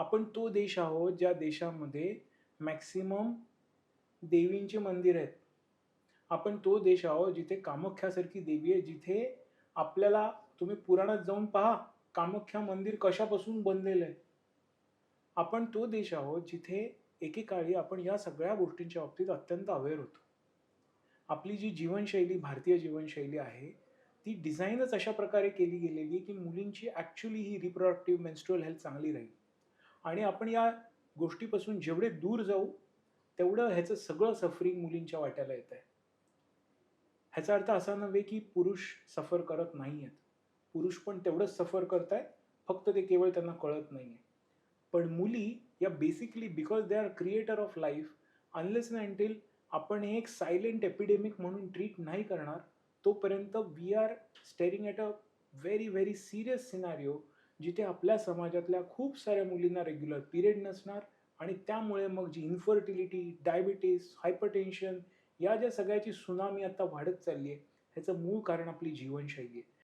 आपण तो देश आहोत ज्या देशामध्ये मॅक्सिमम देवींची मंदिर आहेत. आपण तो देश आहोत जिथे कामाख्यासारखी देवी आहे, जिथे आपल्याला तुम्ही पुराणात जाऊन पहा, कामाख्या मंदिर कशापासून बनलेलं आहे. आपण तो देश आहोत जिथे एकेकाळी आपण या सगळ्या गोष्टींच्या बाबतीत अत्यंत अवेअर होतो. आपली जी जीवनशैली, भारतीय जीवनशैली आहे, ती डिझाईनच अशा प्रकारे केली गेलेली आहे, की मुलींची ॲक्चुअली ही रिप्रोडक्टिव्ह मेन्स्ट्रुअल हेल्थ चांगली राहील. आणि आपण या गोष्टीपासून जेवढे दूर जाऊ, तेवढं ह्याचं सगळं सफरिंग मुलींच्या वाट्याला येतंय. ह्याचा अर्थ असा नव्हे, की पुरुष सफर करत नाहीयेत. पुरुष पण तेवढंच सफर करतायत, फक्त ते केवळ त्यांना कळत नाहीये. पण मुली या basically because they are creator of life, unless and until आपण हे एक सायलेंट एपिडेमिक म्हणून ट्रीट नाही करणार, तोपर्यंत we are staring at a very, very serious scenario, जिथे आपल्या समाजातल्या खूप साऱ्या मुलींना रेग्युलर पिरियड नसणार आणि त्यामुळे मग जी इन्फर्टिलिटी, डायबिटीज, हायपरटेन्शन या ज्या सगळ्याची सुनामी आता वाढत चालली आहे, ह्याचं मूळ कारण आपली जीवनशैली आहे.